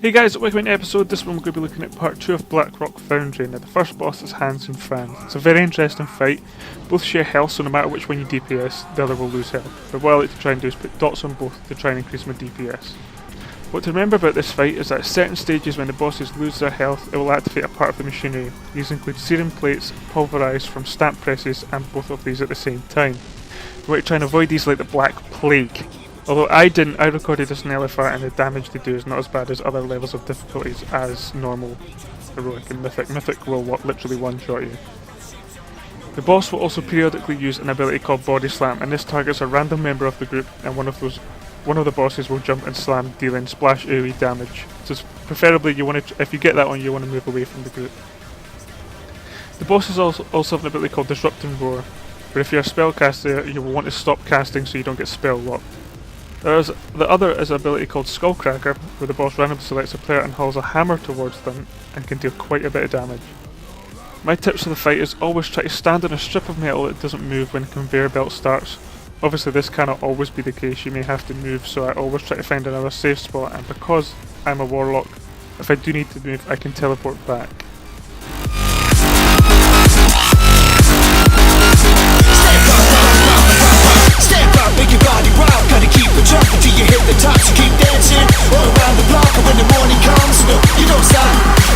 Hey guys, welcome to the episode. This one we're going to be looking at part 2 of Black Rock Foundry. Now the first boss is Hans'gar and Franzok. It's a very interesting fight. Both share health, so no matter which one you DPS, the other will lose health. But what I like to try and do is put dots on both to try and increase my DPS. What to remember about this fight is that at certain stages when the bosses lose their health, it will activate a part of the machinery. These include serum plates, pulverised from stamp presses, and both of these at the same time. We want to try and avoid these like the Black Plague. Although I recorded this in LFR and the damage they do is not as bad as other levels of difficulties as normal, heroic and mythic. Mythic will literally one-shot you. The boss will also periodically use an ability called Body Slam, and this targets a random member of the group, and one of the bosses will jump and slam, dealing splash AoE damage. So preferably if you get that one, you want to move away from the group. The bosses also have an ability called Disrupt and Roar, where if you're a spellcaster, you will want to stop casting so you don't get spell locked. The other is an ability called Skullcracker, where the boss randomly selects a player and hurls a hammer towards them and can deal quite a bit of damage. My tips for the fight is always try to stand on a strip of metal that doesn't move when the conveyor belt starts. Obviously this cannot always be the case, you may have to move, so I always try to find another safe spot, and because I'm a Warlock, if I do need to move I can teleport back. Make your body wild, gotta keep it jumping till you hit the top. So keep dancing all around the block, and when the morning comes, no, you don't stop.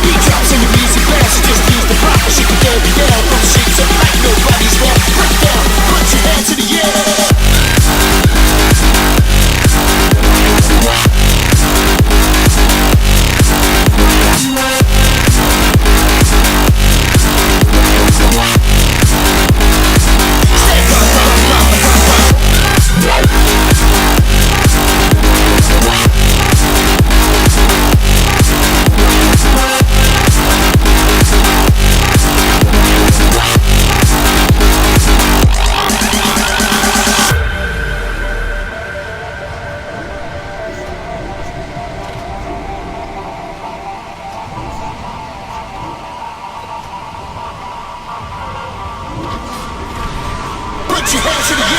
Beat drops and the music blasts, you just use the block and shake it down, throw the shakes up like nobody's there. Break down, put your hands in the air. Put your hands in the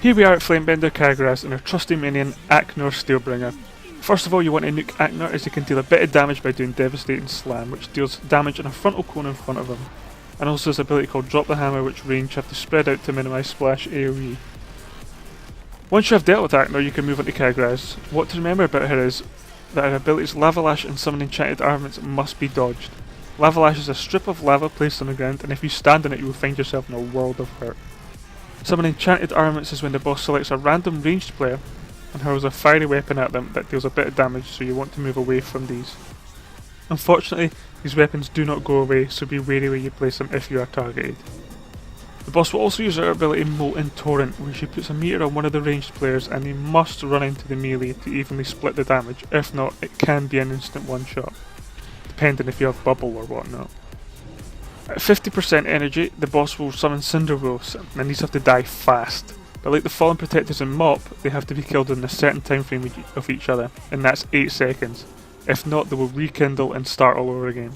Here we are at Flamebender Ka'Graz and our trusty minion, Aknor Steelbringer. First of all, you want to nuke Aknor as he can deal a bit of damage by doing Devastating Slam, which deals damage in a frontal cone in front of him, and also his ability called Drop the Hammer, which range have to spread out to minimise splash AoE. Once you have dealt with Aknor, you can move on to Ka'Graz. What to remember about her is that her abilities Lava Lash and Summon Enchanted Armaments must be dodged. Lava Lash is a strip of lava placed on the ground, and if you stand on it you will find yourself in a world of hurt. Summon Enchanted Armaments is when the boss selects a random ranged player and hurls a fiery weapon at them that deals a bit of damage, so you want to move away from these. Unfortunately, these weapons do not go away, so be wary where you place them if you are targeted. The boss will also use her ability Molten Torrent, where she puts a meter on one of the ranged players and they must run into the melee to evenly split the damage. If not, it can be an instant one-shot, depending if you have bubble or whatnot. At 50% energy, the boss will summon Cinder Wolves, and these have to die fast. But like the Fallen Protectors and Mop, they have to be killed in a certain time frame of each other, and that's 8 seconds. If not, they will rekindle and start all over again.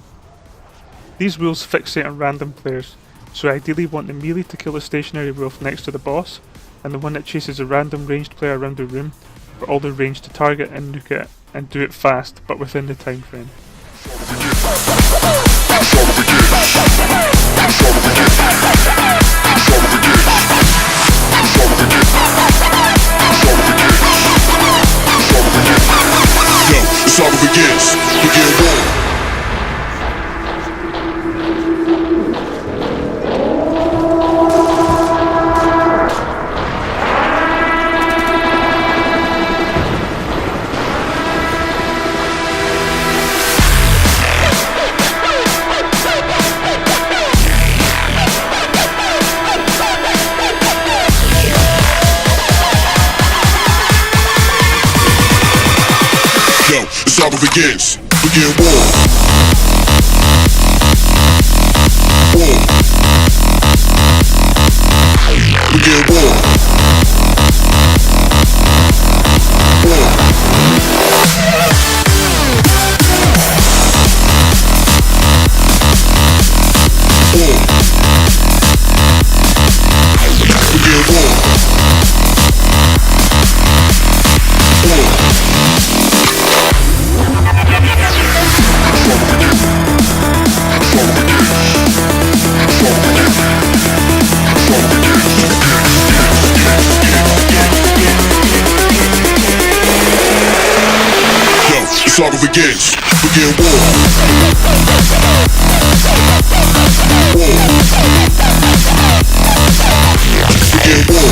These wolves fixate on random players, so I ideally want the melee to kill the stationary wolf next to the boss, and the one that chases a random ranged player around the room, for all the range to target and nuke it, and do it fast, but within the time frame. The saga begins. Begin war. The saga begins. Begin war. War. Begin war. War. War. Begin war. War. The saga begins. Begin war. War. Begin war.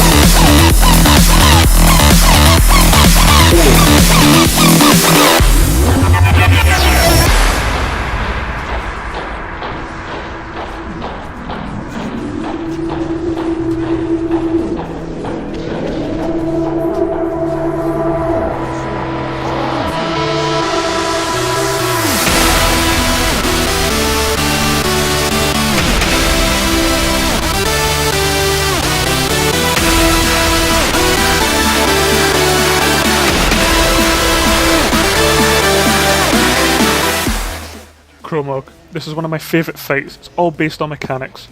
Kromog. This is one of my favourite fights. It's all based on mechanics.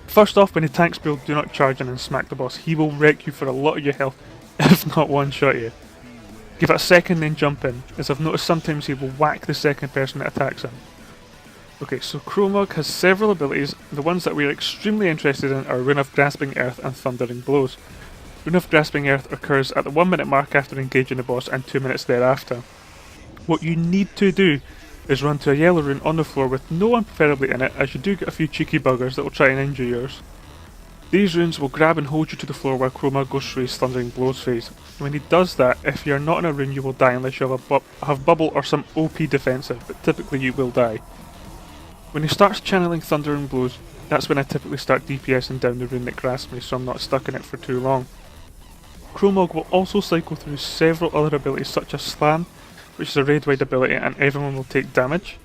First off, when the tanks build, do not charge in and smack the boss. He will wreck you for a lot of your health, if not one-shot you. Give it a second, then jump in, as I've noticed sometimes he will whack the second person that attacks him. Okay, so Kromog has several abilities. The ones that we are extremely interested in are Rune of Grasping Earth and Thundering Blows. Rune of Grasping Earth occurs at the 1 minute mark after engaging the boss and 2 minutes thereafter. What you need to do is run to a yellow rune on the floor with no one preferably in it, as you do get a few cheeky buggers that will try and injure yours. These runes will grab and hold you to the floor while Kromog goes through his Thundering Blows phase. When he does that, if you are not in a rune you will die unless you have bubble or some OP defensive, but typically you will die. When he starts channeling Thundering Blows, that's when I typically start DPSing down the rune that grasps me, so I'm not stuck in it for too long. Kromog will also cycle through several other abilities such as Slam, which is a raid-wide ability and everyone will take damage.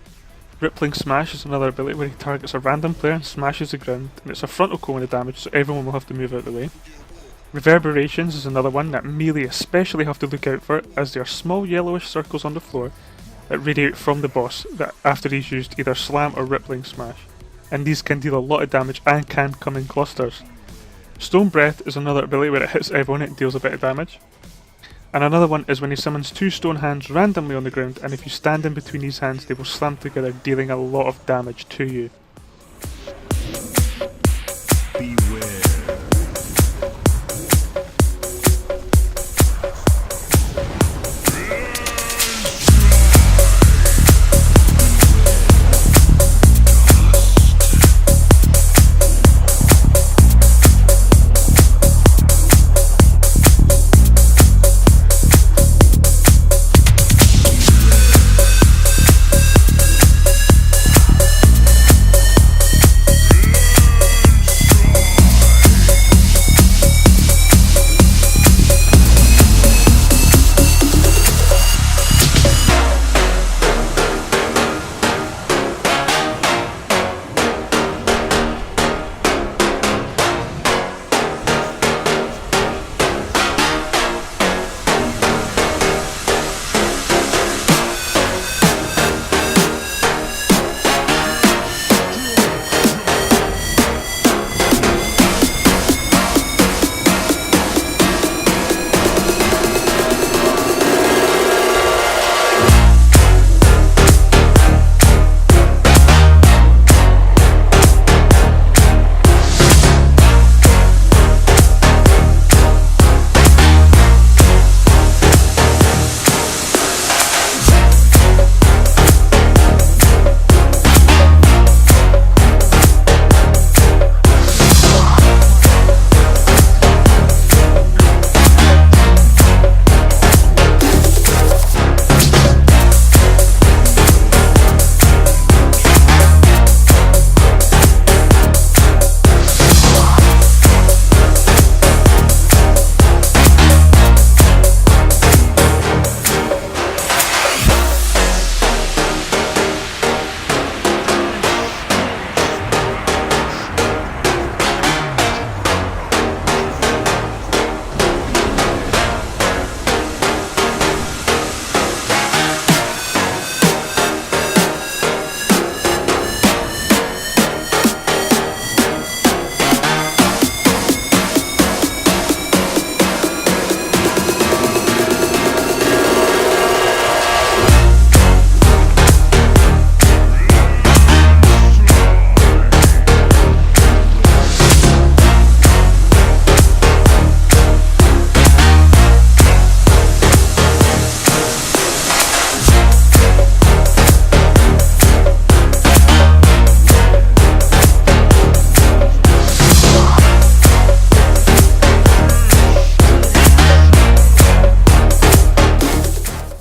Rippling Smash is another ability where he targets a random player and smashes the ground, and it's a frontal cone of damage, so everyone will have to move out of the way. Reverberations is another one that melee especially have to look out for, as they are small yellowish circles on the floor that radiate from the boss that after he's used either Slam or Rippling Smash, and these can deal a lot of damage and can come in clusters. Stone Breath is another ability where it hits everyone and deals a bit of damage. And another one is when he summons 2 stone hands randomly on the ground, and if you stand in between these hands they will slam together, dealing a lot of damage to you. Beware.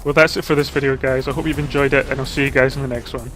Well, that's it for this video, guys. I hope you've enjoyed it, and I'll see you guys in the next one.